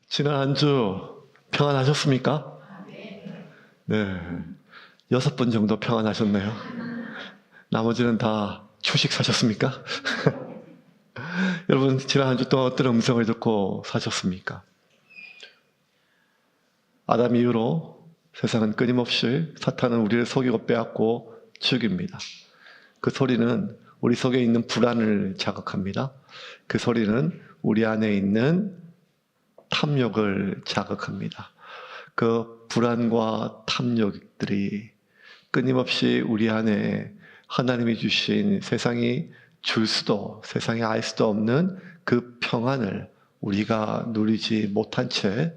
지난 한 주 평안하셨습니까? 네. 6분 정도 평안하셨네요. 나머지는 다 휴식 사셨습니까? 여러분, 지난 한 주 동안 어떤 음성을 듣고 사셨습니까? 아담 이후로 세상은 끊임없이 사탄은 우리를 속이고 빼앗고 죽입니다. 그 소리는 우리 속에 있는 불안을 자극합니다. 그 소리는 우리 안에 있는 탐욕을 자극합니다. 그 불안과 탐욕들이 끊임없이 우리 안에 하나님이 주신 세상이 알 수도 없는 그 평안을 우리가 누리지 못한 채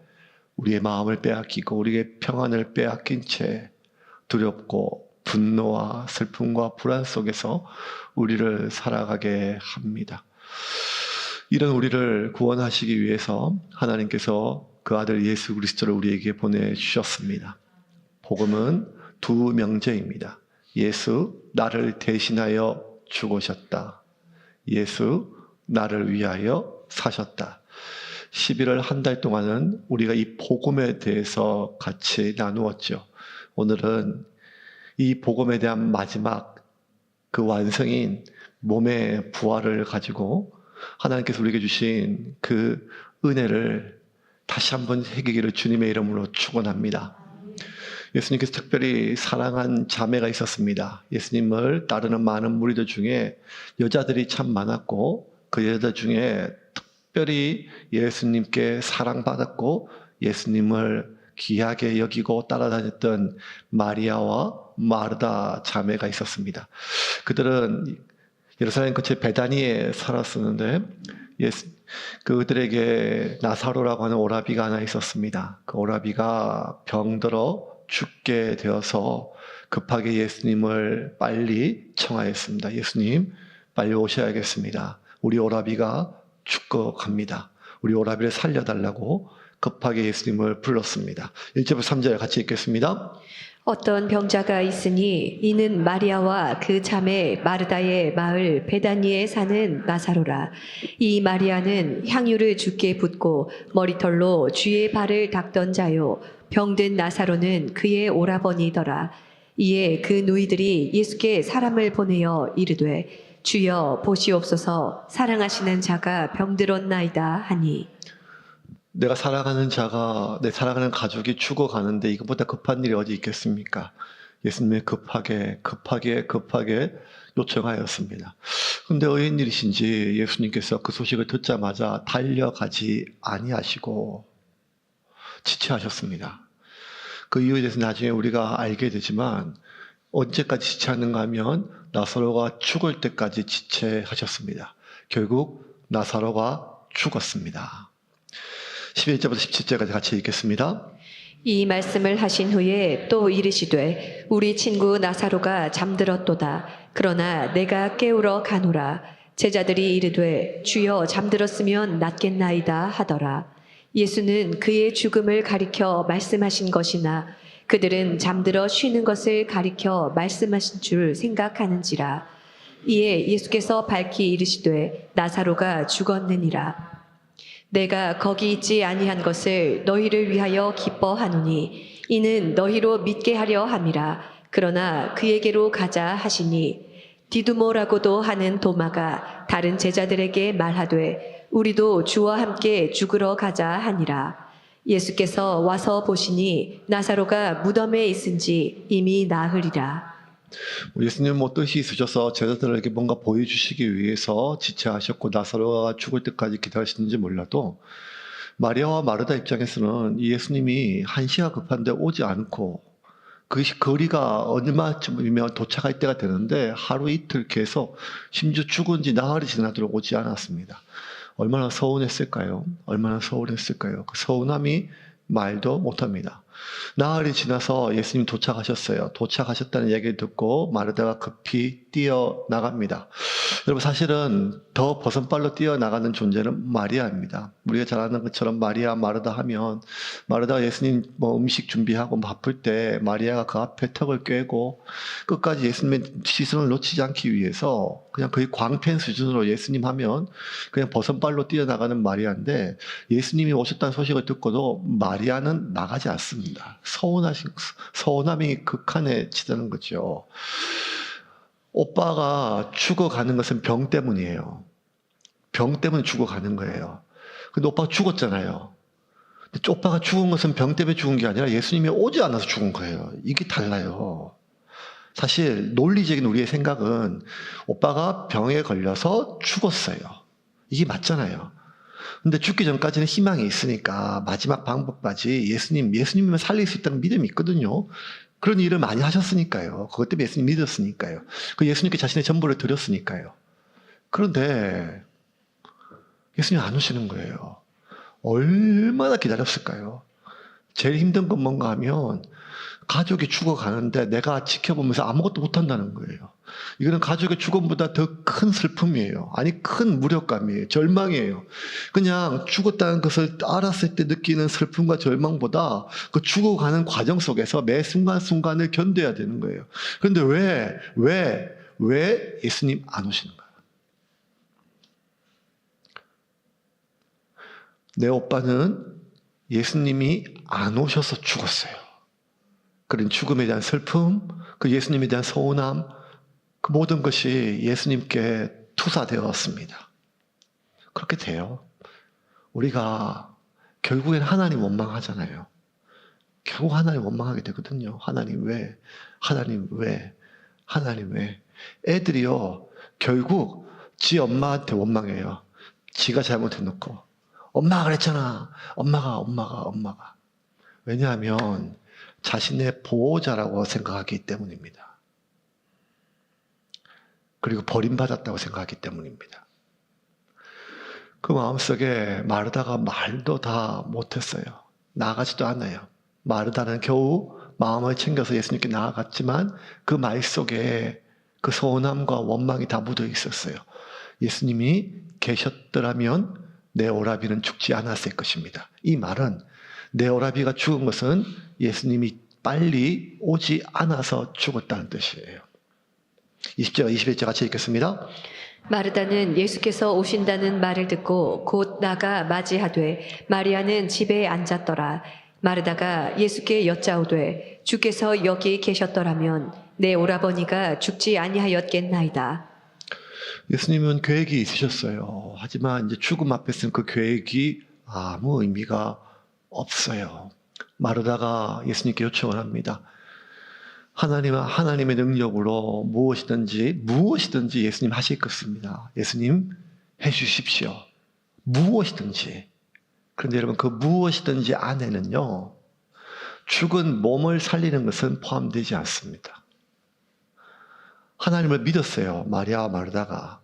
우리의 마음을 빼앗기고 우리의 평안을 빼앗긴 채 두렵고 분노와 슬픔과 불안 속에서 우리를 살아가게 합니다. 이런 우리를 구원하시기 위해서 하나님께서 그 아들 예수 그리스도를 우리에게 보내주셨습니다. 복음은 두 명제입니다. 예수, 나를 대신하여 죽으셨다. 예수, 나를 위하여 사셨다. 11월 한 달 동안은 우리가 이 복음에 대해서 같이 나누었죠. 오늘은 이 복음에 대한 마지막 그 완성인 몸의 부활을 가지고 하나님께서 우리에게 주신 그 은혜를 다시 한번 새기기를 주님의 이름으로 축원합니다. 예수님께서 특별히 사랑한 자매가 있었습니다. 예수님을 따르는 많은 무리들 중에 여자들이 참 많았고 그 여자 중에 특별히 예수님께 사랑받았고 예수님을 귀하게 여기고 따라다녔던 마리아와 마르다 자매가 있었습니다. 그들은 예루살렘 근처 베다니에 살았었는데 그들에게 나사로라고 하는 오라비가 하나 있었습니다. 그 오라비가 병들어 죽게 되어서 급하게 예수님을 빨리 청하였습니다. 예수님 빨리 오셔야겠습니다. 우리 오라비가 죽고 갑니다. 우리 오라비를 살려달라고 급하게 예수님을 불렀습니다. 1절부터 3절 같이 읽겠습니다. 어떤 병자가 있으니 이는 마리아와 그 자매 마르다의 마을 베다니에 사는 나사로라. 이 마리아는 향유를 주께 붓고 머리털로 주의 발을 닦던 자요. 병든 나사로는 그의 오라버니더라. 이에 그 누이들이 예수께 사람을 보내어 이르되 주여 보시옵소서 사랑하시는 자가 병들었나이다 하니 내가 사랑하는 자가, 내 사랑하는 가족이 죽어가는데 이것보다 급한 일이 어디 있겠습니까? 예수님이 급하게 요청하였습니다. 그런데 웬일이신지 예수님께서 그 소식을 듣자마자 달려가지 아니하시고 지체하셨습니다. 그 이유에 대해서 나중에 우리가 알게 되지만 언제까지 지체하는가 하면 나사로가 죽을 때까지 지체하셨습니다. 결국 나사로가 죽었습니다. 11절부터 17절까지 같이 읽겠습니다. 이 말씀을 하신 후에 또 이르시되 우리 친구 나사로가 잠들었도다. 그러나 내가 깨우러 가노라. 제자들이 이르되 주여 잠들었으면 낫겠나이다 하더라. 예수는 그의 죽음을 가리켜 말씀하신 것이나 그들은 잠들어 쉬는 것을 가리켜 말씀하신 줄 생각하는지라. 이에 예수께서 밝히 이르시되 나사로가 죽었느니라. 내가 거기 있지 아니한 것을 너희를 위하여 기뻐하노니 이는 너희로 믿게 하려 함이라. 그러나 그에게로 가자 하시니 디두모라고도 하는 도마가 다른 제자들에게 말하되 우리도 주와 함께 죽으러 가자 하니라. 예수께서 와서 보시니 나사로가 무덤에 있은지 이미 나으리라. 예수님은 뭐 뜻이 있으셔서 제자들에게 뭔가 보여주시기 위해서 지체하셨고 나사로가 죽을 때까지 기다리시는지 몰라도 마리아와 마르다 입장에서는 예수님이 한시가 급한데 오지 않고 그 거리가 얼마쯤이면 도착할 때가 되는데 하루 이틀 계속 심지어 죽은 지 나흘이 지나도록 오지 않았습니다. 얼마나 서운했을까요? 그 서운함이 말도 못합니다. 나흘이 지나서 예수님 도착하셨어요. 도착하셨다는 얘기를 듣고 마르다가 급히 뛰어나갑니다. 여러분, 사실은 더 버선발로 뛰어나가는 존재는 마리아입니다. 우리가 잘 아는 것처럼 마리아, 마르다 하면 마르다가 예수님 음식 준비하고 바쁠 때 마리아가 그 앞에 턱을 꿰고 끝까지 예수님의 시선을 놓치지 않기 위해서 그냥 거의 광팬 수준으로 예수님 하면 그냥 버선발로 뛰어나가는 마리아인데, 예수님이 오셨다는 소식을 듣고도 마리아는 나가지 않습니다. 서운함이 극한에 치닫는 거죠. 오빠가 죽어가는 것은 병 때문이에요. 병 때문에 죽어가는 거예요. 근데 오빠가 죽었잖아요. 근데 오빠가 죽은 것은 병 때문에 죽은 게 아니라 예수님이 오지 않아서 죽은 거예요. 이게 달라요. 사실 논리적인 우리의 생각은 오빠가 병에 걸려서 죽었어요. 이게 맞잖아요. 근데 죽기 전까지는 희망이 있으니까 마지막 방법까지 예수님이면 살릴 수 있다는 믿음이 있거든요. 그런 일을 많이 하셨으니까요. 그것 때문에 예수님 믿었으니까요. 그 예수님께 자신의 전부를 드렸으니까요. 그런데 예수님 안 오시는 거예요. 얼마나 기다렸을까요? 제일 힘든 건 뭔가 하면 가족이 죽어가는데 내가 지켜보면서 아무것도 못한다는 거예요. 이거는 가족의 죽음보다 더 큰 슬픔이에요. 아니, 큰 무력감이에요. 절망이에요. 그냥 죽었다는 것을 알았을 때 느끼는 슬픔과 절망보다 그 죽어가는 과정 속에서 매 순간순간을 견뎌야 되는 거예요. 그런데 왜 예수님 안 오시는가? 내 오빠는 예수님이 안 오셔서 죽었어요. 그런 죽음에 대한 슬픔, 그 예수님에 대한 서운함, 그 모든 것이 예수님께 투사되었습니다. 그렇게 돼요. 우리가 결국엔 하나님 원망하잖아요. 결국 하나님 원망하게 되거든요. 하나님 왜? 하나님 왜? 하나님 왜? 애들이요, 결국 지 엄마한테 원망해요. 지가 잘못해놓고. 엄마가 그랬잖아. 엄마가. 왜냐하면 자신의 보호자라고 생각하기 때문입니다. 그리고 버림받았다고 생각하기 때문입니다. 그 마음속에 마르다가 말도 다 못했어요. 나아가지도 않아요. 마르다는 겨우 마음을 챙겨서 예수님께 나아갔지만 그 말 속에 그 서운함과 원망이 다 묻어 있었어요. 예수님이 계셨더라면 내 오라비는 죽지 않았을 것입니다. 이 말은 내 오라비가 죽은 것은 예수님이 빨리 오지 않아서 죽었다는 뜻이에요. 20절, 21절 같이 읽겠습니다. 마르다는 예수께서 오신다는 말을 듣고 곧 나가 맞이하되 마리아는 집에 앉았더라. 마르다가 예수께 여짜오되 주께서 여기 계셨더라면 내 오라버니가 죽지 아니하였겠나이다. 예수님은 계획이 있으셨어요. 하지만 이제 죽음 앞에서는 그 계획이 아무 의미가 없어요. 마르다가 예수님께 요청을 합니다. 하나님의 능력으로 무엇이든지 예수님 하실 것입니다. 예수님 해주십시오. 무엇이든지. 그런데 여러분, 그 무엇이든지 안에는요, 죽은 몸을 살리는 것은 포함되지 않습니다. 하나님을 믿었어요. 마리아와 마르다가.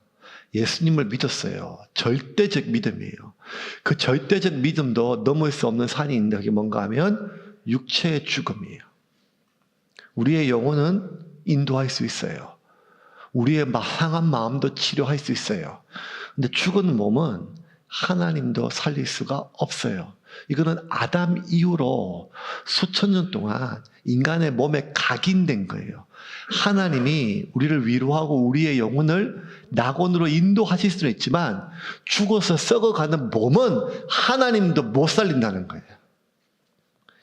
예수님을 믿었어요. 절대적 믿음이에요. 그 절대적 믿음도 넘을 수 없는 산이 있는 게 뭔가 하면 육체의 죽음이에요. 우리의 영혼은 인도할 수 있어요. 우리의 상한 마음도 치료할 수 있어요. 근데 죽은 몸은 하나님도 살릴 수가 없어요. 이거는 아담 이후로 수천 년 동안 인간의 몸에 각인된 거예요. 하나님이 우리를 위로하고 우리의 영혼을 낙원으로 인도하실 수는 있지만 죽어서 썩어가는 몸은 하나님도 못 살린다는 거예요.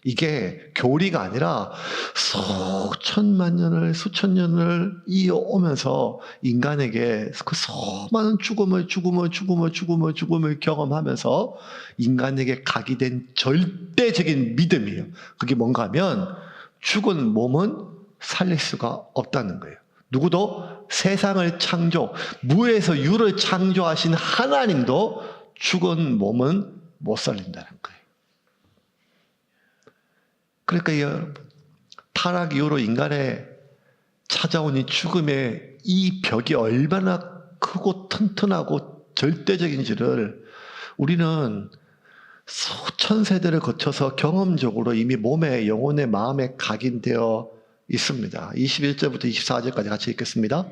이게 교리가 아니라 수천 년을 이어오면서 인간에게 그 수많은 죽음을 경험하면서 인간에게 각이된 절대적인 믿음이에요. 그게 뭔가 하면 죽은 몸은 살릴 수가 없다는 거예요. 누구도 세상을 무에서 유를 창조하신 하나님도 죽은 몸은 못 살린다는 거예요. 그러니까 여러분, 타락 이후로 인간에 찾아온 이 죽음의 이 벽이 얼마나 크고 튼튼하고 절대적인지를 우리는 수천 세대를 거쳐서 경험적으로 이미 몸에, 영혼에, 마음에 각인되어 있습니다. 21절부터 24절까지 같이 읽겠습니다.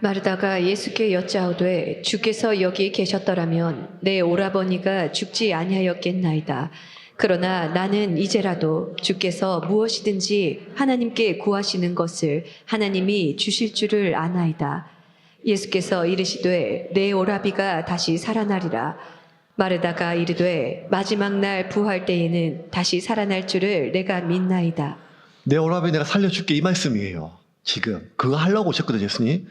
마르다가 예수께 여짜오되 주께서 여기 계셨더라면 내 오라버니가 죽지 아니하였겠나이다. 그러나 나는 이제라도 주께서 무엇이든지 하나님께 구하시는 것을 하나님이 주실 줄을 아나이다. 예수께서 이르시되 내 오라비가 다시 살아나리라. 마르다가 이르되 마지막 날 부활 때에는 다시 살아날 줄을 내가 믿나이다. 내 오라비 내가 살려줄게 이 말씀이에요. 지금 그거 하려고 오셨거든요, 예수님.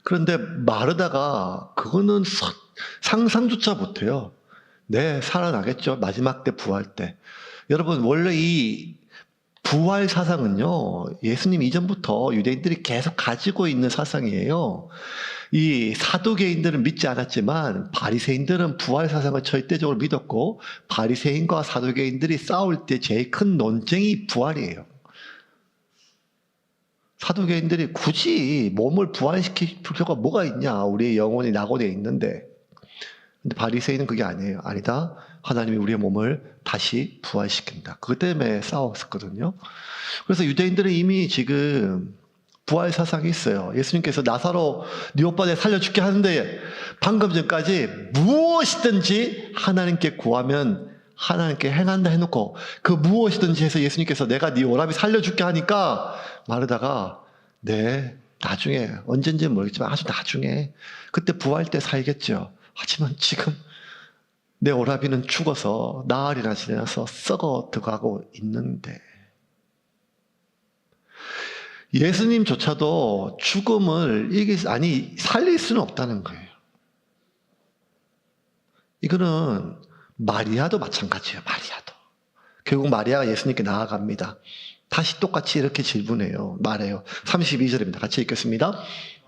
그런데 마르다가 그거는 상상조차 못해요. 네, 살아나겠죠. 마지막 때 부활 때. 여러분 원래 이 부활 사상은요, 예수님 이전부터 유대인들이 계속 가지고 있는 사상이에요. 이 사두개인들은 믿지 않았지만 바리새인들은 부활 사상을 절대적으로 믿었고, 바리새인과 사두개인들이 싸울 때 제일 큰 논쟁이 부활이에요. 사두개인들이 굳이 몸을 부활시킬 필요가 뭐가 있냐, 우리의 영혼이 낙원에 있는데. 근데 바리새인은 그게 아니에요. 아니다, 하나님이 우리의 몸을 다시 부활시킨다. 그것 때문에 싸웠었거든요. 그래서 유대인들은 이미 지금 부활 사상이 있어요. 예수님께서 나사로 네 오빠 내가 살려줄게 하는데 방금 전까지 무엇이든지 하나님께 구하면 하나님께 행한다 해놓고, 그 무엇이든지 해서 예수님께서 내가 네 오라비 살려줄게 하니까 마르다가 네, 나중에, 언젠지는 모르겠지만 아주 나중에, 그때 부활 때 살겠죠. 하지만 지금 내 오라비는 죽어서 나흘이나 지나서 썩어 들어가고 있는데, 예수님조차도 죽음을 살릴 수는 없다는 거예요. 이거는 마리아도 마찬가지예요. 마리아도. 결국 마리아가 예수님께 나아갑니다. 다시 똑같이 이렇게 질문해요. 말해요. 32절입니다. 같이 읽겠습니다.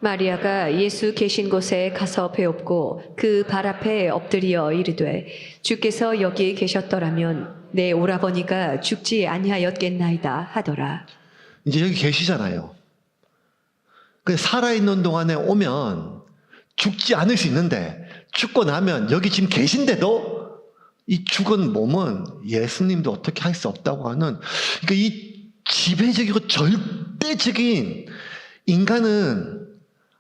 마리아가 예수 계신 곳에 가서 배웁고 그 발 앞에 엎드려 이르되 주께서 여기 계셨더라면 내 오라버니가 죽지 아니하였겠나이다 하더라. 이제 여기 계시잖아요. 살아있는 동안에 오면 죽지 않을 수 있는데, 죽고 나면 여기 지금 계신데도 이 죽은 몸은 예수님도 어떻게 할 수 없다고 하는, 그러니까 이 지배적이고 절대적인 인간은,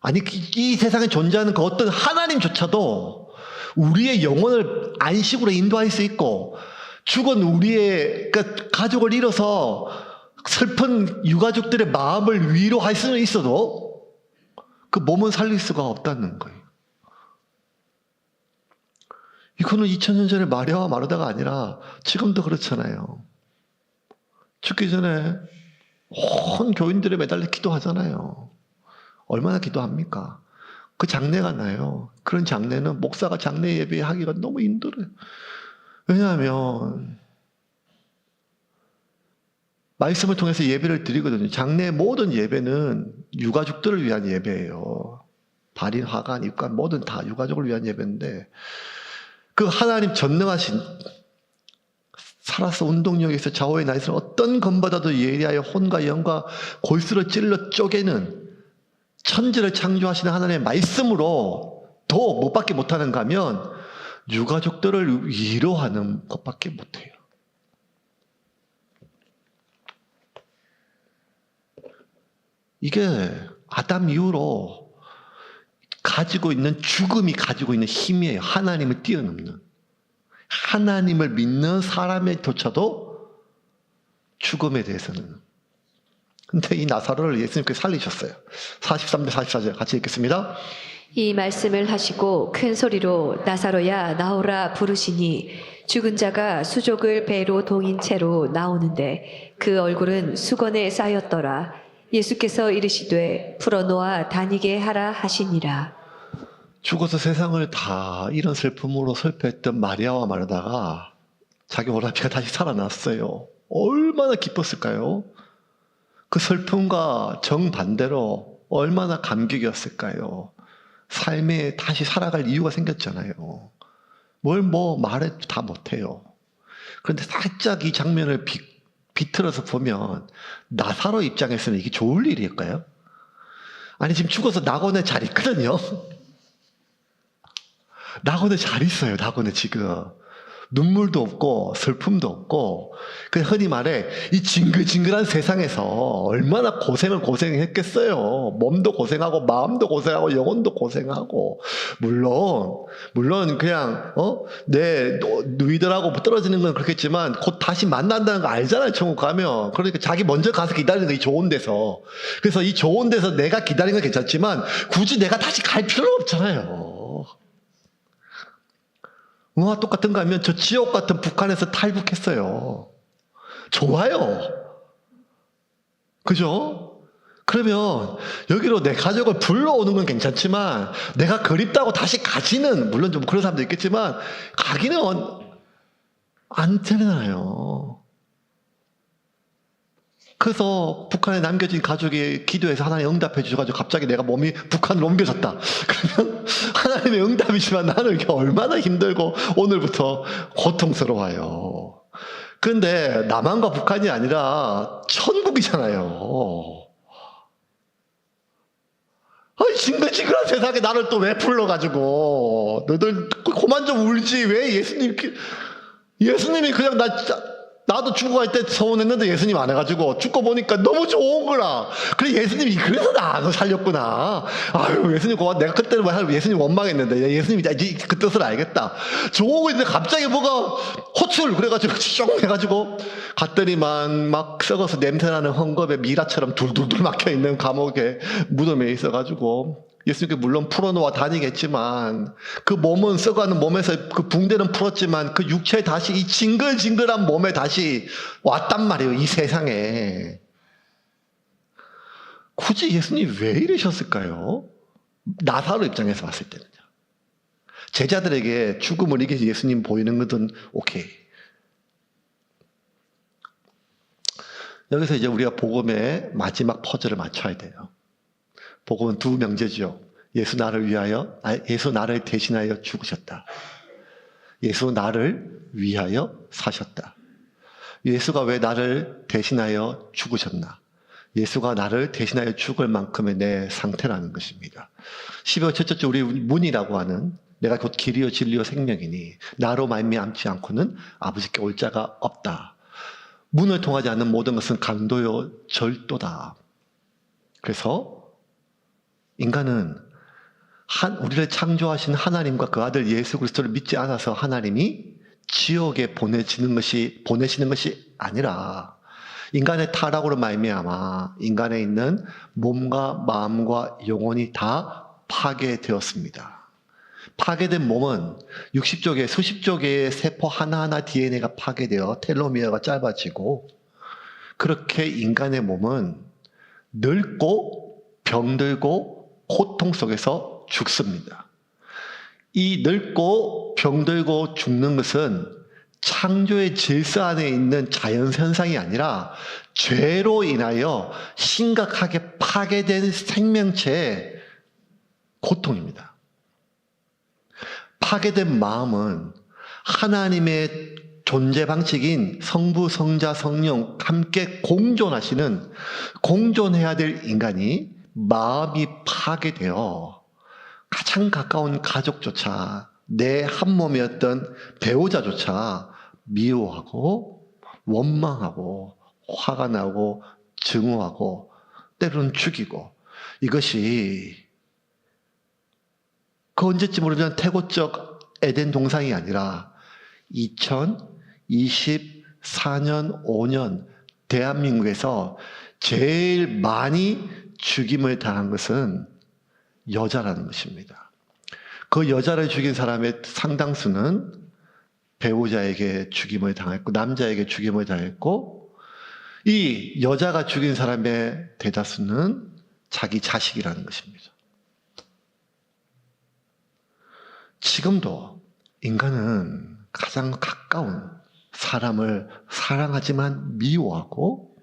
아니 이 세상에 존재하는 그 어떤 하나님조차도 우리의 영혼을 안식으로 인도할 수 있고, 죽은 우리의 그러니까 가족을 잃어서 슬픈 유가족들의 마음을 위로할 수는 있어도 그 몸은 살릴 수가 없다는 거예요. 이거는 2000년 전에 마리아와 마르다가 아니라 지금도 그렇잖아요. 죽기 전에 온 교인들의 매달려 기도하잖아요. 얼마나 기도합니까? 그 장례가 나요. 그런 장례는 목사가 장례 예배하기가 너무 힘들어요. 왜냐하면 말씀을 통해서 예배를 드리거든요. 장례의 모든 예배는 유가족들을 위한 예배예요. 발인, 화관, 입관 모든 다 유가족을 위한 예배인데, 그 하나님 전능하신, 살아서 운동력에서 좌우에 나 있으면 어떤 것보다도 예리하여 혼과 영과 골수를 찔러 쪼개는 천지를 창조하시는 하나님의 말씀으로 더 못밖에 못하는가 하면 유가족들을 위로하는 것밖에 못해요. 이게 아담 이후로 가지고 있는, 죽음이 가지고 있는 힘이에요. 하나님을 뛰어넘는. 하나님을 믿는 사람조차도 죽음에 대해서는. 근데 이 나사로를 예수님께서 살리셨어요. 43절 44절 같이 읽겠습니다. 이 말씀을 하시고 큰 소리로 나사로야 나오라 부르시니 죽은 자가 수족을 배로 동인 채로 나오는데 그 얼굴은 수건에 쌓였더라. 예수께서 이르시되 풀어놓아 다니게 하라 하시니라. 죽어서 세상을 다 이런 슬픔으로 설패했던 마리아와 마르다가 자기 오라비가 다시 살아났어요. 얼마나 기뻤을까요? 그 슬픔과 정반대로 얼마나 감격이었을까요? 삶에 다시 살아갈 이유가 생겼잖아요. 뭘 말해도 다 못해요. 그런데 살짝 이 장면을 비틀어서 보면 나사로 입장에서는 이게 좋을 일일까요? 아니 지금 죽어서 낙원에 잘 있거든요. 낙원에 잘 있어요. 낙원에 지금. 눈물도 없고 슬픔도 없고 그 흔히 말해 이 징글징글한 세상에서 얼마나 고생했겠어요. 몸도 고생하고 마음도 고생하고 영혼도 고생하고 물론 그냥 내 누이들하고 떨어지는 건 그렇겠지만 곧 다시 만난다는 거 알잖아요. 천국 가면. 그러니까 자기 먼저 가서 기다리는 거 이 좋은 데서. 그래서 이 좋은 데서 내가 기다리는 건 괜찮지만 굳이 내가 다시 갈 필요는 없잖아요. 응화 똑같은 거 하면 저 지옥 같은 북한에서 탈북했어요. 좋아요. 그죠? 그러면 여기로 내 가족을 불러오는 건 괜찮지만 내가 그립다고 다시 가지는 물론 좀 그런 사람도 있겠지만 가기는 안 되잖아요. 그래서 북한에 남겨진 가족이 기도해서 하나님 응답해 주셔가지고 갑자기 내가 몸이 북한으로 옮겨졌다. 그러면 하나님의 응답이지만 나는 이게 얼마나 힘들고 오늘부터 고통스러워요. 그런데 남한과 북한이 아니라 천국이잖아요. 아이 징글징글한 세상에 나를 또 왜 불러가지고 너들 그만 좀 울지 왜 예수님이 그냥 나도 죽고 갈 때 서운했는데 예수님 안 해가지고 죽고 보니까 너무 좋은 거라. 그래 예수님이 그래서 나 살렸구나. 아유 예수님 고마워. 내가 그때는 예수님 원망했는데 예수님이 그 뜻을 알겠다. 좋은 거 있는데 갑자기 뭐가 호출 그래가지고 쭉 해가지고 갔더니만 막 썩어서 냄새나는 헝겊에 미라처럼 둘둘둘 막혀있는 감옥에 무덤에 있어가지고 예수님께 물론 풀어놓아 다니겠지만 그 몸은 썩어가는 몸에서 그 붕대는 풀었지만 그 육체 다시 이 징글징글한 몸에 다시 왔단 말이에요. 이 세상에. 굳이 예수님 왜 이러셨을까요? 나사로 입장에서 봤을 때는요. 제자들에게 죽음을 이겨서 예수님 보이는 것은 오케이. 여기서 이제 우리가 복음의 마지막 퍼즐을 맞춰야 돼요. 복음은 두 명제죠. 예수 나를 대신하여 죽으셨다. 예수 나를 위하여 사셨다. 예수가 왜 나를 대신하여 죽으셨나? 예수가 나를 대신하여 죽을 만큼의 내 상태라는 것입니다. 12월 첫째 주 우리 문이라고 하는 내가 곧 길이요 진리요 생명이니 나로 말미암지 않고는 아버지께 올 자가 없다. 문을 통하지 않는 모든 것은 강도요 절도다. 그래서 인간은 우리를 창조하신 하나님과 그 아들 예수 그리스도를 믿지 않아서 하나님이 지옥에 보내시는 것이 아니라 인간의 타락으로 말미암아 인간에 있는 몸과 마음과 영혼이 다 파괴되었습니다. 파괴된 몸은 60조 수십조 개의 세포 하나하나 DNA가 파괴되어 텔로미어가 짧아지고 그렇게 인간의 몸은 늙고 병들고 고통 속에서 죽습니다. 이 늙고 병들고 죽는 것은 창조의 질서 안에 있는 자연현상이 아니라 죄로 인하여 심각하게 파괴된 생명체의 고통입니다. 파괴된 마음은 하나님의 존재 방식인 성부, 성자, 성령 함께 공존해야 될 인간이 마음이 파괴되어 가장 가까운 가족조차 내 한 몸이었던 배우자조차 미워하고 원망하고 화가 나고 증오하고 때로는 죽이고 이것이 그 언제쯤 모르면 태고적 에덴 동상이 아니라 2024년 5년 대한민국에서 제일 많이 죽임을 당한 것은 여자라는 것입니다. 그 여자를 죽인 사람의 상당수는 배우자에게 죽임을 당했고 남자에게 죽임을 당했고 이 여자가 죽인 사람의 대다수는 자기 자식이라는 것입니다. 지금도 인간은 가장 가까운 사람을 사랑하지만 미워하고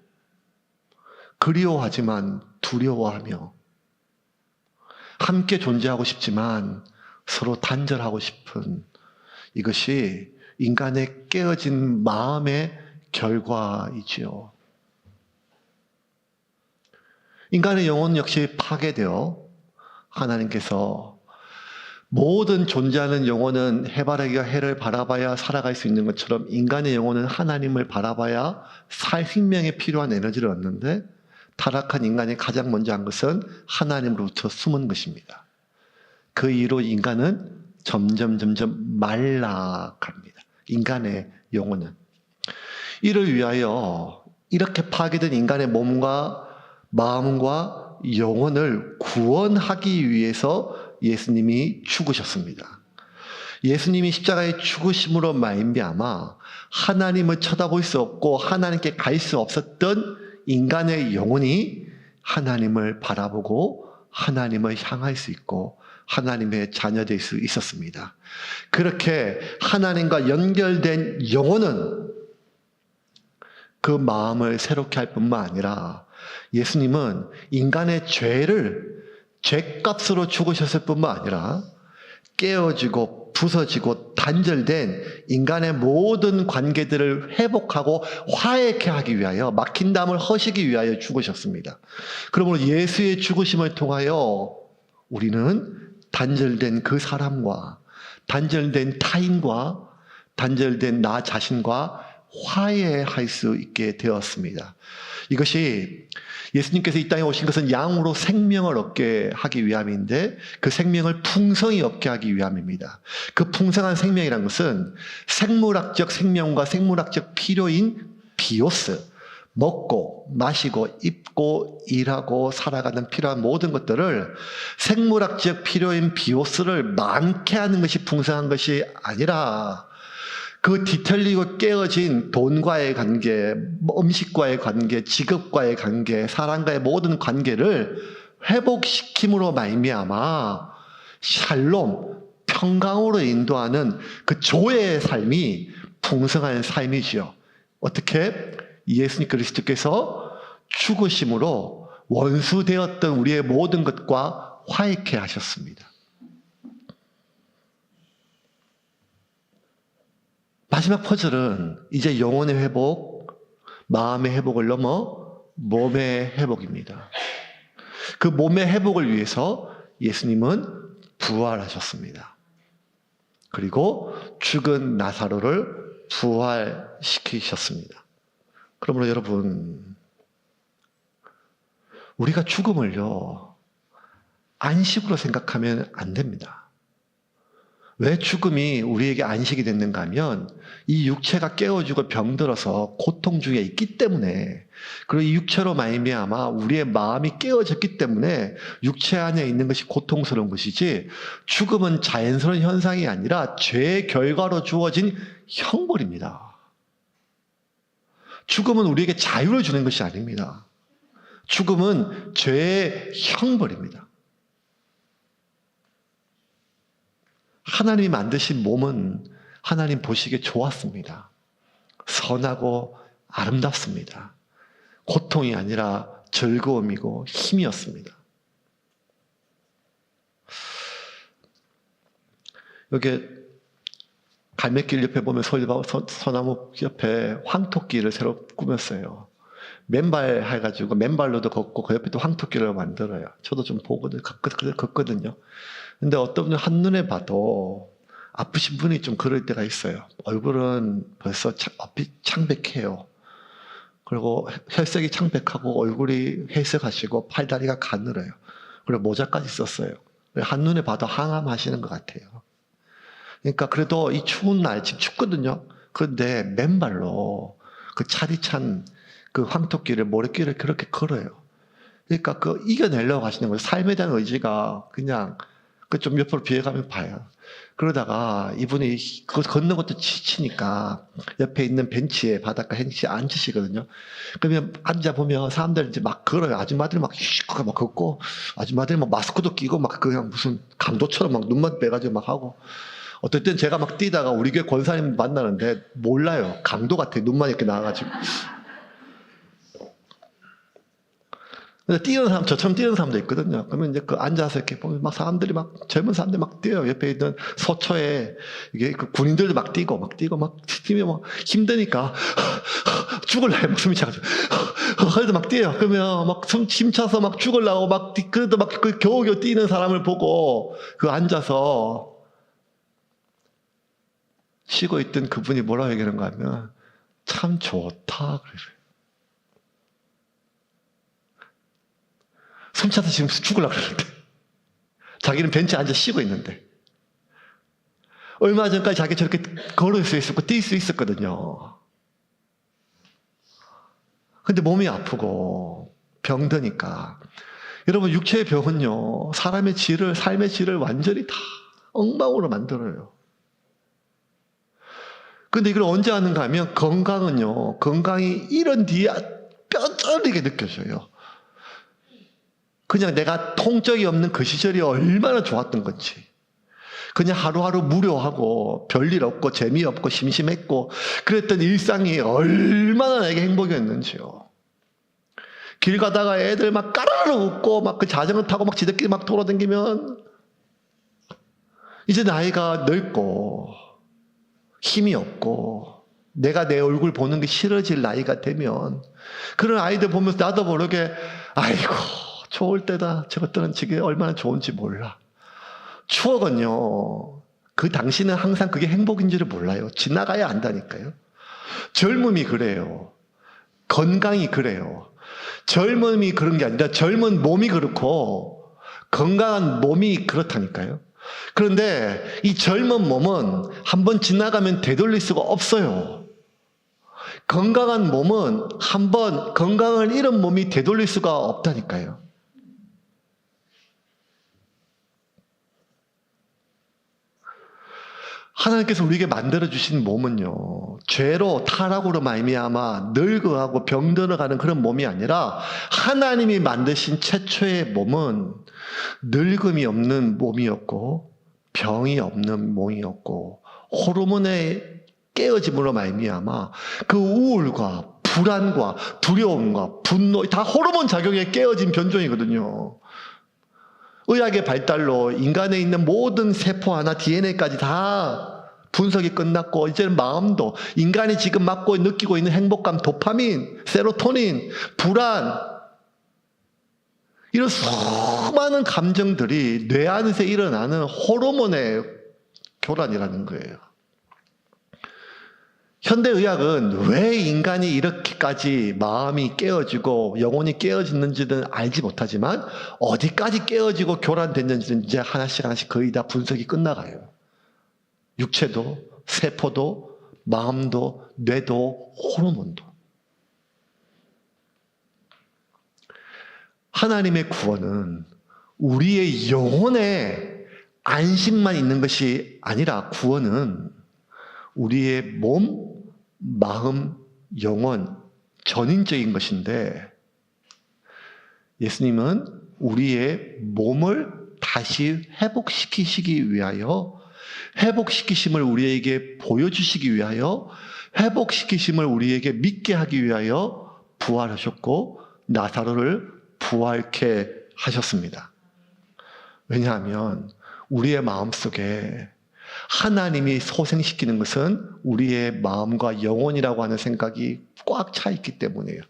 그리워하지만 두려워하며 함께 존재하고 싶지만 서로 단절하고 싶은 이것이 인간의 깨어진 마음의 결과이지요. 인간의 영혼 역시 파괴되어 하나님께서 모든 존재하는 영혼은 해바라기가 해를 바라봐야 살아갈 수 있는 것처럼 인간의 영혼은 하나님을 바라봐야 생명에 필요한 에너지를 얻는데 타락한 인간이 가장 먼저 한 것은 하나님으로부터 숨은 것입니다. 그 이후로 인간은 점점 말라갑니다. 인간의 영혼은. 이를 위하여 이렇게 파괴된 인간의 몸과 마음과 영혼을 구원하기 위해서 예수님이 죽으셨습니다. 예수님이 십자가에 죽으심으로 말미암아 하나님을 쳐다볼 수 없고 하나님께 갈 수 없었던 인간의 영혼이 하나님을 바라보고 하나님을 향할 수 있고 하나님의 자녀될 수 있었습니다. 그렇게 하나님과 연결된 영혼은 그 마음을 새롭게 할 뿐만 아니라 예수님은 인간의 죄값으로 죽으셨을 뿐만 아니라 깨어지고 부서지고 단절된 인간의 모든 관계들을 회복하고 화해케 하기 위하여 막힌 담을 허시기 위하여 죽으셨습니다. 그러므로 예수의 죽으심을 통하여 우리는 단절된 그 사람과 단절된 타인과 단절된 나 자신과 화해할 수 있게 되었습니다. 이것이 예수님께서 이 땅에 오신 것은 양으로 생명을 얻게 하기 위함인데 그 생명을 풍성히 얻게 하기 위함입니다. 그 풍성한 생명이란 것은 생물학적 생명과 생물학적 필요인 비오스, 먹고 마시고 입고 일하고 살아가는 필요한 모든 것들을 생물학적 필요인 비오스를 많게 하는 것이 풍성한 것이 아니라 그 뒤틀리고 깨어진 돈과의 관계, 음식과의 관계, 직업과의 관계, 사람과의 모든 관계를 회복시킴으로 말미암아 샬롬, 평강으로 인도하는 그 조의 삶이 풍성한 삶이지요. 어떻게? 예수님 그리스도께서 죽으심으로 원수되었던 우리의 모든 것과 화해케 하셨습니다. 마지막 퍼즐은 이제 영혼의 회복, 마음의 회복을 넘어 몸의 회복입니다. 그 몸의 회복을 위해서 예수님은 부활하셨습니다. 그리고 죽은 나사로를 부활시키셨습니다. 그러므로 여러분, 우리가 죽음을요, 안식으로 생각하면 안 됩니다. 왜 죽음이 우리에게 안식이 됐는가 하면 이 육체가 깨어지고 병들어서 고통 중에 있기 때문에, 그리고 이 육체로 말미암아 우리의 마음이 깨어졌기 때문에 육체 안에 있는 것이 고통스러운 것이지, 죽음은 자연스러운 현상이 아니라 죄의 결과로 주어진 형벌입니다. 죽음은 우리에게 자유를 주는 것이 아닙니다. 죽음은 죄의 형벌입니다. 하나님이 만드신 몸은 하나님 보시기에 좋았습니다. 선하고 아름답습니다. 고통이 아니라 즐거움이고 힘이었습니다. 여기 갈매길 옆에 보면 소나무 옆에 황토끼를 새로 꾸몄어요. 맨발 해가지고 맨발로도 걷고 그 옆에 또 황토끼를 만들어요. 저도 좀 보거든요. 걷거든요. 근데 어떤 분은 한눈에 봐도 아프신 분이 좀 그럴 때가 있어요. 얼굴은 벌써 앞이 창백해요. 그리고 혈색이 창백하고 얼굴이 회색하시고 팔다리가 가늘어요. 그리고 모자까지 썼어요. 한눈에 봐도 항암하시는 것 같아요. 그러니까 그래도 이 추운 날, 지금 춥거든요. 그런데 맨발로 그 차디찬 그 황토길을, 모래길을 그렇게 걸어요. 그러니까 그 이겨내려고 하시는 거예요. 삶에 대한 의지가 그냥 그 좀 옆으로 비해가면 봐요. 그러다가 이분이 그거 걷는 것도 지치니까 옆에 있는 벤치에, 바닷가 벤치에 앉으시거든요. 그러면 앉아보면 사람들 이제 막 걸어요. 아줌마들이 막 걷고, 아줌마들이 막 마스크도 끼고 막 그냥 무슨 강도처럼 막 눈만 빼가지고 막 하고. 어떨 땐 제가 막 뛰다가 우리 교회 권사님 만나는데 몰라요. 강도 같아. 눈만 이렇게 나와가지고. 뛰는 사람, 저처럼 뛰는 사람도 있거든요. 그러면 이제 그 앉아서 이렇게 보면 막 사람들이 막, 젊은 사람들이 막 뛰어요. 옆에 있는 소초에, 이게 그 군인들도 막 뛰고 막 뛰면 막 힘드니까 죽을래. 막 숨이 차가지고. 그래도 막 뛰어요. 그러면 막 숨 침차서 막 죽으려고 막 그래도 막 그 겨우겨우 뛰는 사람을 보고 그 앉아서 쉬고 있던 그분이 뭐라고 얘기하는가 하면 참 좋다 그래요. 숨차서 지금 죽으려고 그러는데 자기는 벤치에 앉아 쉬고 있는데 얼마 전까지 자기 저렇게 걸을 수 있었고 뛸 수 있었거든요. 근데 몸이 아프고 병드니까 여러분 육체의 병은요 사람의 질을 삶의 질을 완전히 다 엉망으로 만들어요. 근데 이걸 언제 하는가 하면 건강이 이런 뒤에 뼈저리게 느껴져요. 그냥 내가 통증이 없는 그 시절이 얼마나 좋았던 건지. 그냥 하루하루 무료하고 별일 없고 재미없고 심심했고 그랬던 일상이 얼마나 내게 행복이었는지요. 길 가다가 애들 막 까르르 웃고 막 그 자전거 타고 막 지들끼리 막 돌아다니면 이제 나이가 늙고 힘이 없고 내가 내 얼굴 보는 게 싫어질 나이가 되면 그런 아이들 보면서 나도 모르게 아이고 좋을 때다. 저것들은 지금 얼마나 좋은지 몰라. 추억은요, 그 당시는 항상 그게 행복인지를 몰라요. 지나가야 안다니까요. 젊음이 그래요. 건강이 그래요. 젊음이 그런 게 아니라 젊은 몸이 그렇고 건강한 몸이 그렇다니까요. 그런데 이 젊은 몸은 한번 지나가면 되돌릴 수가 없어요. 건강한 몸은 한번 건강을 잃은 몸이 되돌릴 수가 없다니까요. 하나님께서 우리에게 만들어주신 몸은요, 죄로 타락으로 말미암아 늙어가고 병들어가는 그런 몸이 아니라 하나님이 만드신 최초의 몸은 늙음이 없는 몸이었고 병이 없는 몸이었고 호르몬의 깨어짐으로 말미암아 그 우울과 불안과 두려움과 분노 다 호르몬 작용에 깨어진 변종이거든요. 의학의 발달로 인간에 있는 모든 세포 하나 DNA까지 다 분석이 끝났고 이제는 마음도 인간이 지금 맡고 느끼고 있는 행복감, 도파민, 세로토닌, 불안 이런 수많은 감정들이 뇌 안에서 일어나는 호르몬의 교란이라는 거예요. 현대의학은 왜 인간이 이렇게까지 마음이 깨어지고 영혼이 깨어지는지는 알지 못하지만 어디까지 깨어지고 교란됐는지는 이제 하나씩 거의 다 분석이 끝나가요. 육체도, 세포도, 마음도, 뇌도, 호르몬도. 하나님의 구원은 우리의 영혼에 안식만 있는 것이 아니라 구원은 우리의 몸, 마음, 영혼, 전인적인 것인데 예수님은 우리의 몸을 다시 회복시키시기 위하여 회복시키심을 우리에게 보여주시기 위하여 회복시키심을 우리에게 믿게 하기 위하여 부활하셨고 나사로를 부활케 하셨습니다. 왜냐하면 우리의 마음속에 하나님이 소생시키는 것은 우리의 마음과 영혼이라고 하는 생각이 꽉 차 있기 때문이에요.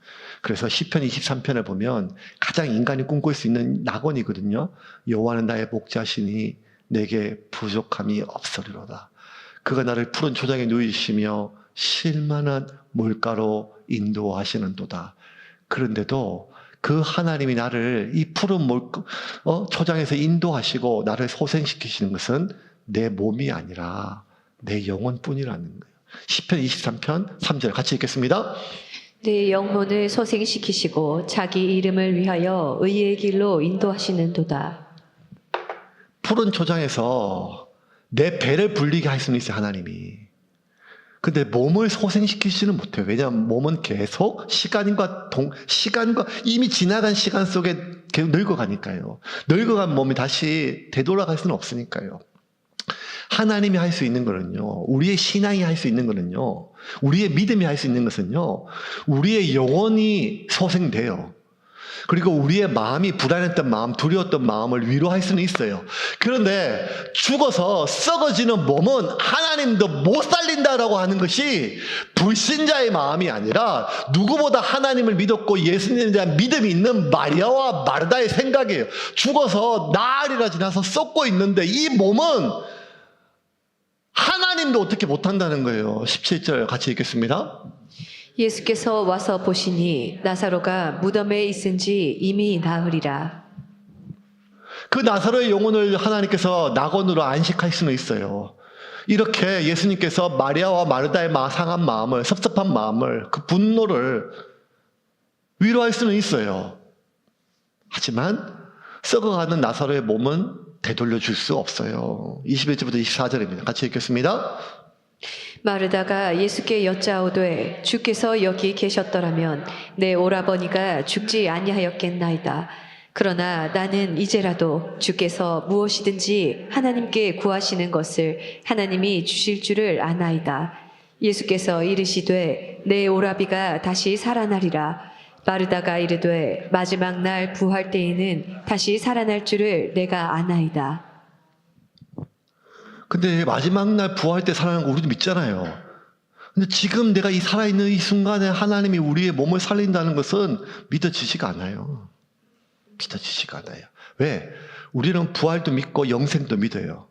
그래서 시편 23편을 보면 가장 인간이 꿈꿀 수 있는 낙원이거든요. 여호와는 나의 목자시니 내게 부족함이 없으리로다. 그가 나를 푸른 초장에 누이시며 쉴만한 물가로 인도하시는도다. 그런데도 그 하나님이 나를 이 푸른 초장에서 인도하시고 나를 소생시키시는 것은 내 몸이 아니라 내 영혼뿐이라는 거예요. 시편 23편 3절 같이 읽겠습니다. 내 영혼을 소생시키시고 자기 이름을 위하여 의의 길로 인도하시는도다. 푸른 초장에서 내 배를 불리게 할 수는 있어요, 하나님이. 근데 몸을 소생시키지는 못해요. 왜냐하면 몸은 계속 시간과 이미 지나간 시간 속에 계속 늙어가니까요. 늙어간 몸이 다시 되돌아갈 수는 없으니까요. 하나님이 할 수 있는 거는요, 우리의 신앙이 할 수 있는 거는요, 우리의 믿음이 할 수 있는 것은요, 우리의 영혼이 소생돼요. 그리고 우리의 마음이 불안했던 마음, 두려웠던 마음을 위로할 수는 있어요. 그런데 죽어서 썩어지는 몸은 하나님도 못 살린다라고 하는 것이 불신자의 마음이 아니라 누구보다 하나님을 믿었고 예수님에 대한 믿음이 있는 마리아와 마르다의 생각이에요. 죽어서 나흘이나 지나서 썩고 있는데 이 몸은 하나님도 어떻게 못한다는 거예요. 17절 같이 읽겠습니다. 예수께서 와서 보시니 나사로가 무덤에 있은지 이미 나흘이라. 그 나사로의 영혼을 하나님께서 낙원으로 안식할 수는 있어요. 이렇게 예수님께서 마리아와 마르다의 상한 마음을, 섭섭한 마음을, 그 분노를 위로할 수는 있어요. 하지만 썩어가는 나사로의 몸은 되돌려 줄 수 없어요. 21절부터 24절입니다. 같이 읽겠습니다. 마르다가 예수께 여짜오되 주께서 여기 계셨더라면 내 오라버니가 죽지 아니하였겠나이다. 그러나 나는 이제라도 주께서 무엇이든지 하나님께 구하시는 것을 하나님이 주실 줄을 아나이다. 예수께서 이르시되 내 오라비가 다시 살아나리라. 마르다가 이르되 마지막 날 부활 때에는 다시 살아날 줄을 내가 아나이다. 근데 마지막 날 부활 때 살아나는 거 우리도 믿잖아요. 근데 지금 내가 이 살아있는 이 순간에 하나님이 우리의 몸을 살린다는 것은 믿어지지가 않아요. 믿어지지가 않아요. 왜? 우리는 부활도 믿고 영생도 믿어요.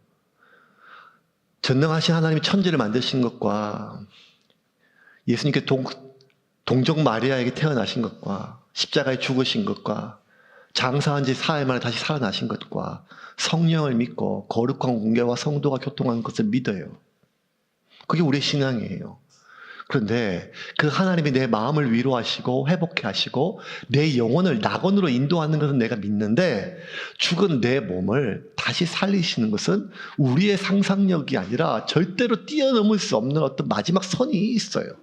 전능하신 하나님이 천지를 만드신 것과 예수님께 동정 마리아에게 태어나신 것과 십자가에 죽으신 것과 장사한 지 사흘 만에 다시 살아나신 것과 성령을 믿고 거룩한 공개와 성도가 교통하는 것을 믿어요. 그게 우리의 신앙이에요. 그런데 그 하나님이 내 마음을 위로하시고 회복해 하시고 내 영혼을 낙원으로 인도하는 것은 내가 믿는데 죽은 내 몸을 다시 살리시는 것은 우리의 상상력이 아니라 절대로 뛰어넘을 수 없는 어떤 마지막 선이 있어요.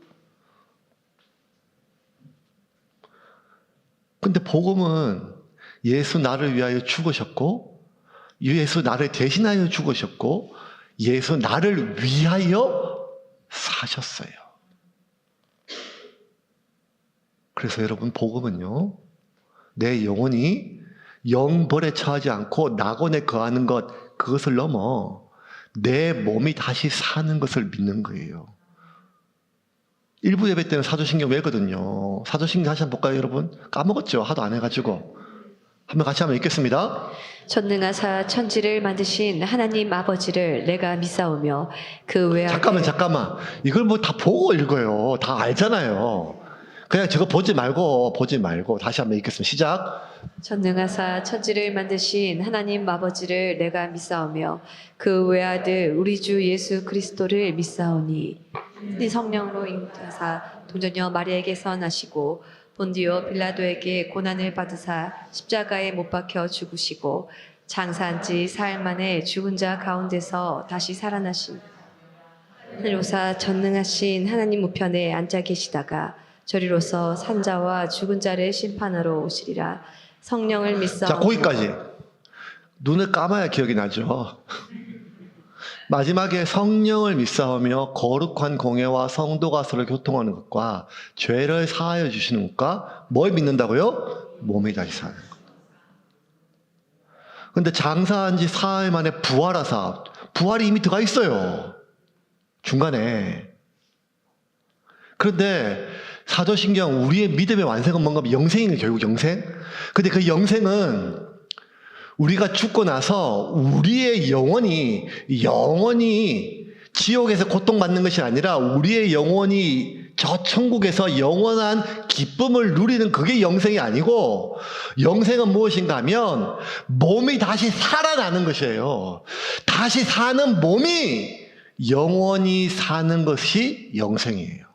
근데 복음은 예수 나를 위하여 죽으셨고 예수 나를 대신하여 죽으셨고 예수 나를 위하여 사셨어요. 그래서 여러분 복음은요, 내 영혼이 영벌에 처하지 않고 낙원에 거하는 것, 그것을 넘어 내 몸이 다시 사는 것을 믿는 거예요. 일부 예배 때는 사도신경 외거든요. 사도신경 다시 한번 볼까요, 여러분? 까먹었죠? 하도 안 해가지고. 한번 같이 한번 읽겠습니다. 전능하사 천지를 만드신 하나님 아버지를 내가 믿사오며 그 외아들 잠깐만. 이걸 뭐 다 보고 읽어요. 다 알잖아요. 그냥 저거 보지 말고 다시 한번 읽겠습니다. 시작. 전능하사 천지를 만드신 하나님 아버지를 내가 믿사오며 그 외아들 우리 주 예수 그리스도를 믿사오니 네 성령으로 잉태하사 동정녀 마리아에게서 나시고 본디오 빌라도에게 고난을 받으사 십자가에 못 박혀 죽으시고 장사한 지 사흘 만에 죽은 자 가운데서 다시 살아나신 하늘로사 전능하신 하나님 우편에 앉아 계시다가 저리로서 산자와 죽은 자를 심판하러 오시리라. 성령을 믿사. 자, 거기까지. 눈을 감아야 기억이 나죠. 마지막에 성령을 믿사오며 거룩한 공예와 성도가 서로 교통하는 것과 죄를 사하여 주시는 것과 뭘 믿는다고요? 몸이 다시 사는 것. 근데 장사한 지 사흘 만에 부활하사, 부활이 이미 들어가 있어요. 중간에. 그런데 사도신경 우리의 믿음의 완성은 뭔가 영생이에요. 결국 영생. 근데 그 영생은 우리가 죽고 나서 우리의 영혼이 지옥에서 고통받는 것이 아니라 우리의 영혼이 저 천국에서 영원한 기쁨을 누리는 그게 영생이 아니고 영생은 무엇인가 하면 몸이 다시 살아나는 것이에요. 다시 사는 몸이 영원히 사는 것이 영생이에요.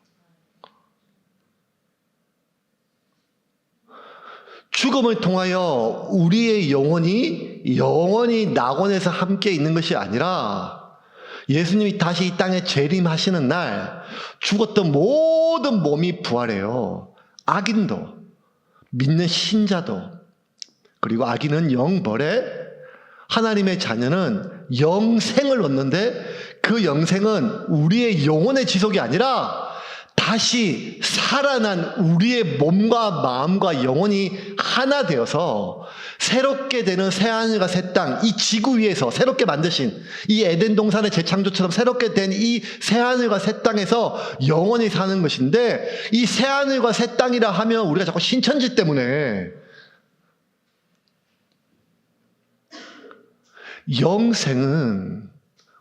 죽음을 통하여 우리의 영원히 낙원에서 함께 있는 것이 아니라 예수님이 다시 이 땅에 재림하시는 날 죽었던 모든 몸이 부활해요. 악인도, 믿는 신자도, 그리고 악인은 영벌에, 하나님의 자녀는 영생을 얻는데 그 영생은 우리의 영혼의 지속이 아니라 다시 살아난 우리의 몸과 마음과 영혼이 하나 되어서 새롭게 되는 새하늘과 새 땅, 이 지구 위에서 새롭게 만드신 이 에덴 동산의 재창조처럼 새롭게 된 이 새하늘과 새 땅에서 영원히 사는 것인데, 이 새하늘과 새 땅이라 하면 우리가 자꾸 신천지 때문에 영생은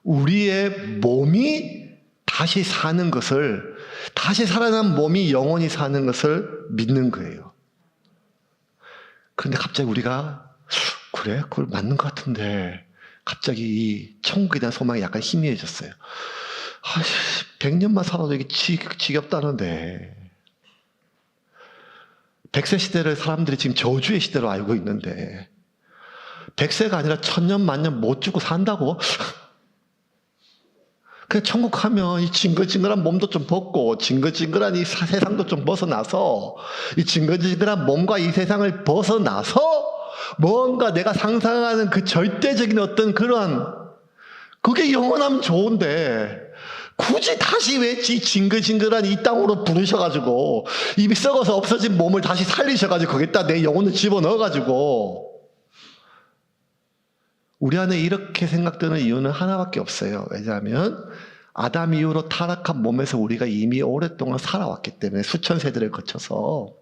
우리의 몸이 다시 사는 것을, 다시 살아난 몸이 영원히 사는 것을 믿는 거예요. 그런데 갑자기 우리가 그래? 그걸 맞는 것 같은데 갑자기 이 천국에 대한 소망이 약간 희미해졌어요. 100년만 살아도 이게 지겹다는데, 100세 시대를 사람들이 지금 저주의 시대로 알고 있는데 100세가 아니라 1000년 만년 못 죽고 산다고? 그냥 천국 가면 이 징글징글한 몸도 좀 벗고 징글징글한 이 세상도 좀 벗어나서, 이 징글징글한 몸과 이 세상을 벗어나서 뭔가 내가 상상하는 그 절대적인 어떤 그런, 그게 영원하면 좋은데 굳이 다시 왜 이 징글징글한 이 땅으로 부르셔가지고 이미 썩어서 없어진 몸을 다시 살리셔가지고 거기다 내 영혼을 집어넣어가지고, 우리 안에 이렇게 생각되는 이유는 하나밖에 없어요. 왜냐하면 아담 이후로 타락한 몸에서 우리가 이미 오랫동안 살아왔기 때문에, 수천 세대를 거쳐서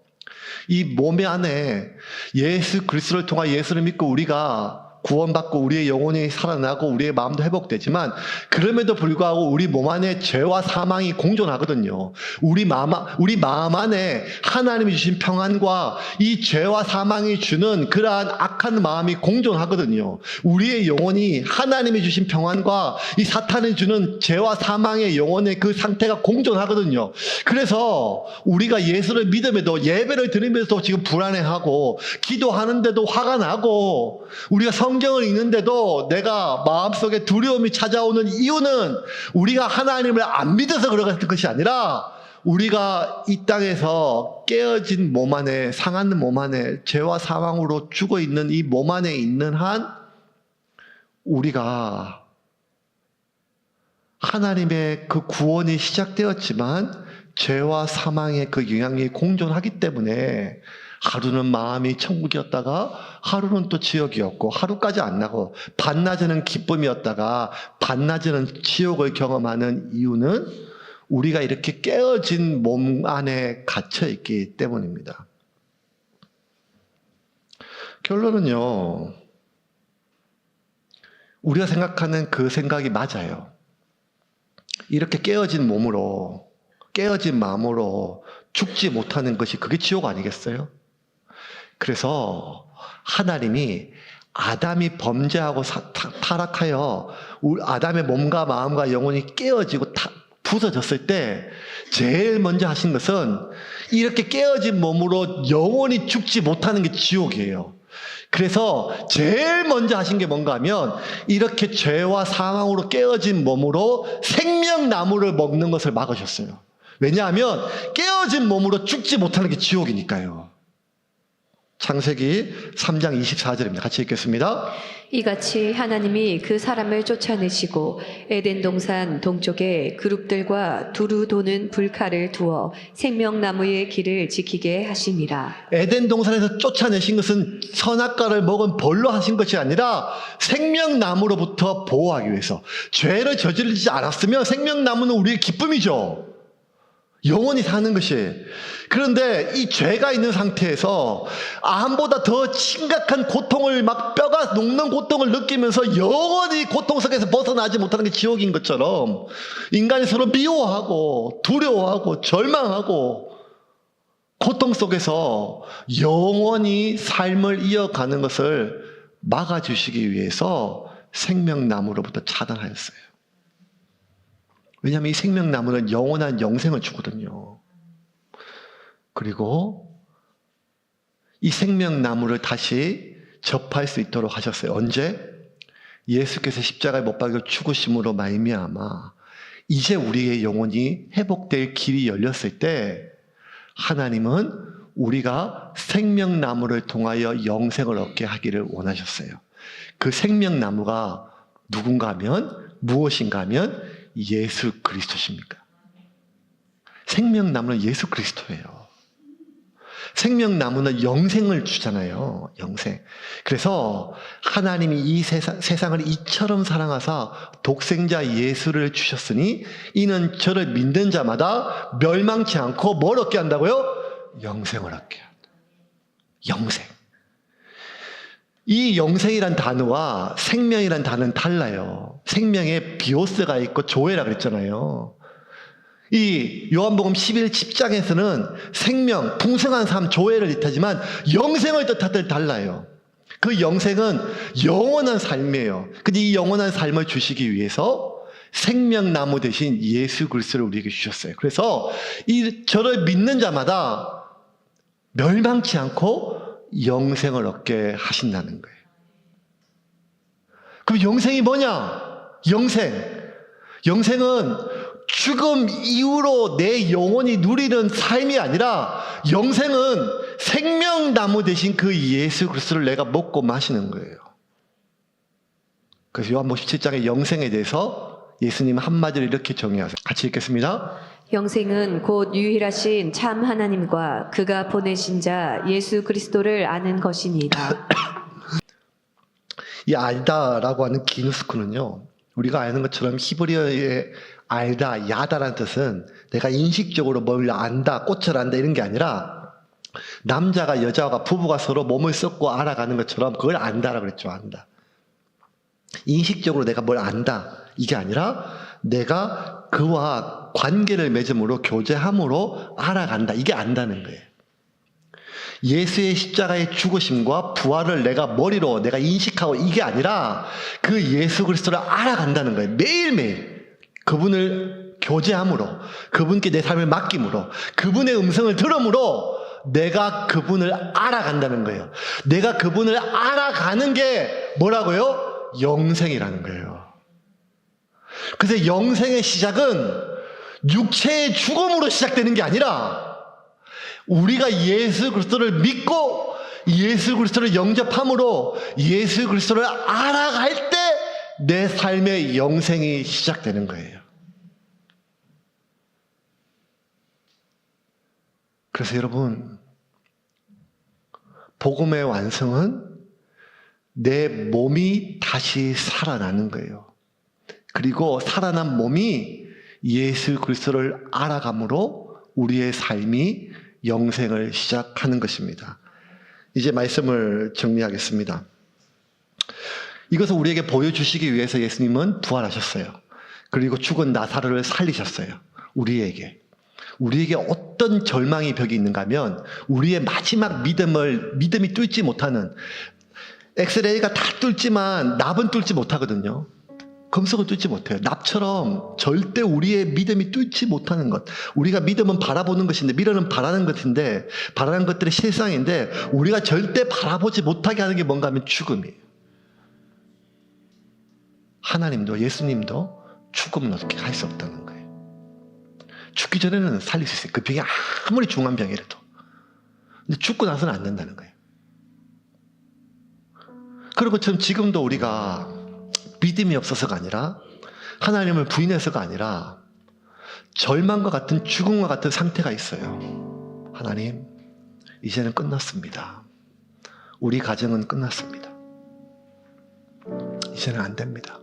이 몸의 안에 예수 그리스도를 통해 예수를 믿고 우리가 구원받고 우리의 영혼이 살아나고 우리의 마음도 회복되지만, 그럼에도 불구하고 우리 몸 안에 죄와 사망이 공존하거든요. 우리 마음 안에 하나님이 주신 평안과 이 죄와 사망이 주는 그러한 악한 마음이 공존하거든요. 우리의 영혼이 하나님이 주신 평안과 이 사탄이 주는 죄와 사망의 영혼의 그 상태가 공존하거든요. 그래서 우리가 예수를 믿음에도, 예배를 드리면서도 지금 불안해하고, 기도하는데도 화가 나고, 우리가 성경을 읽는데도 내가 마음속에 두려움이 찾아오는 이유는 우리가 하나님을 안 믿어서 그런 것이 아니라, 우리가 이 땅에서 깨어진 몸 안에, 상한 몸 안에 죄와 사망으로 죽어있는 이 몸 안에 있는 한 우리가 하나님의 그 구원이 시작되었지만 죄와 사망의 그 영향이 공존하기 때문에 하루는 마음이 천국이었다가 하루는 또 지옥이었고, 하루까지 안 나고 반나절은 기쁨이었다가 반나절은 지옥을 경험하는 이유는 우리가 이렇게 깨어진 몸 안에 갇혀 있기 때문입니다. 결론은요, 우리가 생각하는 그 생각이 맞아요. 이렇게 깨어진 몸으로, 깨어진 마음으로 죽지 못하는 것이 그게 지옥 아니겠어요? 그래서 하나님이 아담이 범죄하고 타락하여 아담의 몸과 마음과 영혼이 깨어지고 부서졌을 때 제일 먼저 하신 것은 이렇게 깨어진 몸으로 영원히 죽지 못하는 게 지옥이에요. 그래서 제일 먼저 하신 게 뭔가 하면 이렇게 죄와 사망으로 깨어진 몸으로 생명나무를 먹는 것을 막으셨어요. 왜냐하면 깨어진 몸으로 죽지 못하는 게 지옥이니까요. 창세기 3장 24절입니다. 같이 읽겠습니다. 이같이 하나님이 그 사람을 쫓아내시고 에덴 동산 동쪽에 그룹들과 두루 도는 불칼을 두어 생명나무의 길을 지키게 하심이라. 에덴 동산에서 쫓아내신 것은 선악과를 먹은 벌로 하신 것이 아니라 생명나무로부터 보호하기 위해서. 죄를 저지르지 않았으면 생명나무는 우리의 기쁨이죠. 영원히 사는 것이. 그런데 이 죄가 있는 상태에서 암보다 더 심각한 고통을, 막 뼈가 녹는 고통을 느끼면서 영원히 고통 속에서 벗어나지 못하는 게 지옥인 것처럼, 인간이 서로 미워하고 두려워하고 절망하고 고통 속에서 영원히 삶을 이어가는 것을 막아주시기 위해서 생명나무로부터 차단하였어요. 왜냐하면 이 생명나무는 영원한 영생을 주거든요. 그리고 이 생명나무를 다시 접할 수 있도록 하셨어요. 언제? 예수께서 십자가에 못 박혀 죽으심으로 말미암아 이제 우리의 영혼이 회복될 길이 열렸을 때, 하나님은 우리가 생명나무를 통하여 영생을 얻게 하기를 원하셨어요. 그 생명나무가 누군가 하면, 무엇인가 하면 예수 그리스도십니까? 생명나무는 예수 그리스도예요. 생명나무는 영생을 주잖아요. 영생. 그래서 하나님이 이 세상을 이처럼 사랑하사 독생자 예수를 주셨으니 이는 저를 믿는 자마다 멸망치 않고 뭘 얻게 한다고요? 영생을 얻게 한다. 영생. 이 영생이란 단어와 생명이란 단어는 달라요. 생명에 비오스가 있고 조에라 그랬잖아요. 이 요한복음 11, 10장에서는 생명, 풍성한 삶, 조회를 뜻하지만 영생을 뜻하듯 달라요. 그 영생은 영원한 삶이에요. 근데 이 영원한 삶을 주시기 위해서 생명나무 대신 예수 그리스도를 우리에게 주셨어요. 그래서 저를 믿는 자마다 멸망치 않고 영생을 얻게 하신다는 거예요. 그럼 영생이 뭐냐? 영생은 죽음 이후로 내 영혼이 누리는 삶이 아니라 영생은 생명나무 대신 그 예수 그리스도를 내가 먹고 마시는 거예요. 그래서 요한복음 17장의 영생에 대해서 예수님 한마디로 이렇게 정의하세요. 같이 읽겠습니다. 영생은 곧 유일하신 참 하나님과 그가 보내신 자 예수 그리스도를 아는 것이니이다. 이 알다라고 하는 기누스코는요, 우리가 아는 것처럼 히브리어의 알다, 야다라는 뜻은 내가 인식적으로 뭘 안다, 꽃을 안다 이런 게 아니라 남자가 여자가 부부가 서로 몸을 썩고 알아가는 것처럼 그걸 안다라고 그랬죠. 안다. 인식적으로 내가 뭘 안다 이게 아니라 내가 그와 관계를 맺음으로 교제함으로 알아간다. 이게 안다는 거예요. 예수의 십자가의 죽으심과 부활을 내가 머리로 내가 인식하고 이게 아니라 그 예수 그리스도를 알아간다는 거예요. 매일매일 그분을 교제함으로, 그분께 내 삶을 맡김으로, 그분의 음성을 들음으로 내가 그분을 알아간다는 거예요. 내가 그분을 알아가는 게 뭐라고요? 영생이라는 거예요. 그래서 영생의 시작은 육체의 죽음으로 시작되는 게 아니라 우리가 예수 그리스도를 믿고 예수 그리스도를 영접함으로 예수 그리스도를 알아갈 때 내 삶의 영생이 시작되는 거예요. 그래서 여러분, 복음의 완성은 내 몸이 다시 살아나는 거예요. 그리고 살아난 몸이 예수 그리스도를 알아감으로 우리의 삶이 영생을 시작하는 것입니다. 이제 말씀을 정리하겠습니다. 이것을 우리에게 보여주시기 위해서 예수님은 부활하셨어요. 그리고 죽은 나사로를 살리셨어요. 우리에게 어떤 절망의 벽이 있는가 하면 우리의 마지막 믿음이 뚫지 못하는, 엑스레이가 다 뚫지만 납은 뚫지 못하거든요. 금속은 뚫지 못해요. 납처럼 절대 우리의 믿음이 뚫지 못하는 것. 우리가 믿음은 바라보는 것인데, 미련은 바라는 것인데, 바라는 것들이 실상인데 우리가 절대 바라보지 못하게 하는 게 뭔가 하면 죽음이에요. 하나님도 예수님도 죽음은 어떻게 할 수 없다는 거예요. 죽기 전에는 살릴 수 있어요. 그 병이 아무리 중한 병이라도. 근데 죽고 나서는 안 된다는 거예요. 그런 것처럼 지금도 우리가 믿음이 없어서가 아니라 하나님을 부인해서가 아니라 절망과 같은 죽음과 같은 상태가 있어요. 하나님, 이제는 끝났습니다. 우리 가정은 끝났습니다. 이제는 안 됩니다.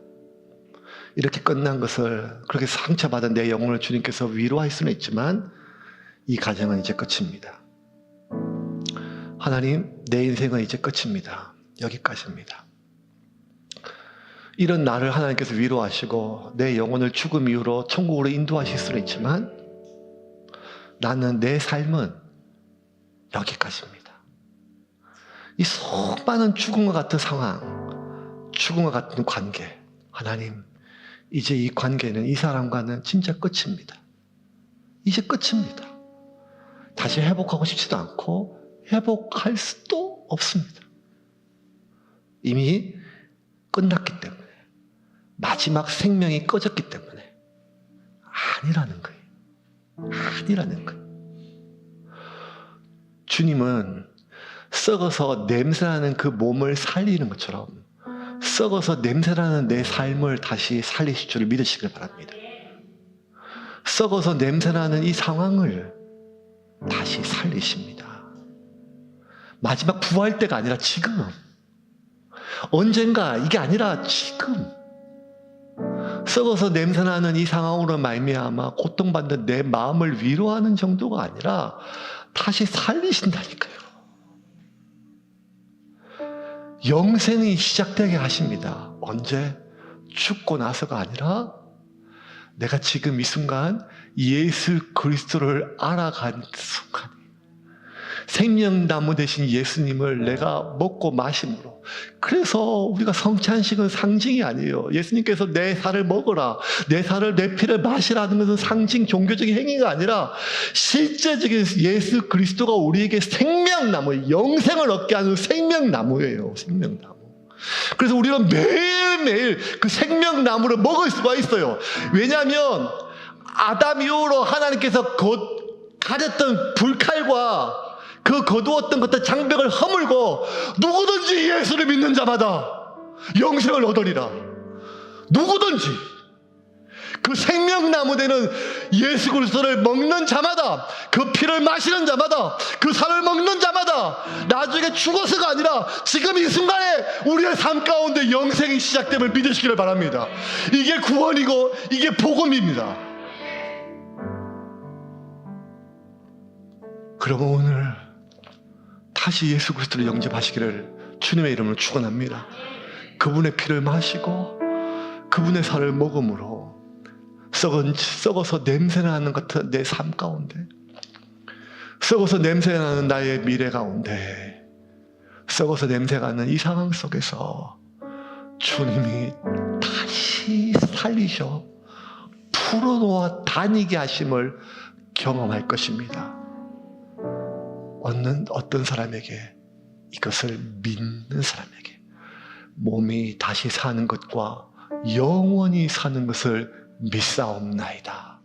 이렇게 끝난 것을, 그렇게 상처받은 내 영혼을 주님께서 위로할 수는 있지만 이 가정은 이제 끝입니다. 하나님, 내 인생은 이제 끝입니다. 여기까지입니다. 이런 나를 하나님께서 위로하시고 내 영혼을 죽음 이후로 천국으로 인도하실 수는 있지만 나는, 내 삶은 여기까지입니다. 이 수많은 죽음과 같은 상황, 죽음과 같은 관계, 하나님, 이제 이 관계는, 이 사람과는 진짜 끝입니다. 이제 끝입니다. 다시 회복하고 싶지도 않고 회복할 수도 없습니다. 이미 끝났기 때문에, 마지막 생명이 꺼졌기 때문에 아니라는 거예요. 아니라는 거예요. 주님은 썩어서 냄새나는 그 몸을 살리는 것처럼 썩어서 냄새나는 내 삶을 다시 살리실 줄을 믿으시길 바랍니다. 썩어서 냄새나는 이 상황을 다시 살리십니다. 마지막 부활 때가 아니라 지금. 언젠가 이게 아니라 지금. 썩어서 냄새나는 이 상황으로 말미암아 고통받는 내 마음을 위로하는 정도가 아니라 다시 살리신다니까요. 영생이 시작되게 하십니다. 언제? 죽고 나서가 아니라 내가 지금 이 순간 예수 그리스도를 알아간 순간, 생명나무 되신 예수님을 내가 먹고 마심으로. 그래서 우리가 성찬식은 상징이 아니에요. 예수님께서 내 살을 먹어라, 내 살을, 내 피를 마시라는 것은 상징, 종교적인 행위가 아니라 실제적인 예수 그리스도가 우리에게 생명나무, 영생을 얻게 하는 생명나무예요. 생명나무. 그래서 우리는 매일매일 그 생명나무를 먹을 수가 있어요. 왜냐하면 아담 이후로 하나님께서 가렸던 불칼과 그 거두었던 것들 장벽을 허물고 누구든지 예수를 믿는 자마다 영생을 얻으리라. 누구든지 그 생명나무 되는 예수 그리스도를 먹는 자마다, 그 피를 마시는 자마다, 그 살을 먹는 자마다 나중에 죽어서가 아니라 지금 이 순간에 우리의 삶 가운데 영생이 시작됨을 믿으시기를 바랍니다. 이게 구원이고 이게 복음입니다. 그러면 오늘 다시 예수 그리스도를 영접하시기를 주님의 이름으로 축원합니다. 그분의 피를 마시고 그분의 살을 먹음으로 썩어서 냄새나는 같은 내 삶 가운데, 썩어서 냄새나는 나의 미래 가운데, 썩어서 냄새나는 이 상황 속에서 주님이 다시 살리셔 풀어놓아 다니게 하심을 경험할 것입니다. 어떤 사람에게, 이것을 믿는 사람에게 몸이 다시 사는 것과 영원히 사는 것을 믿사옵나이다.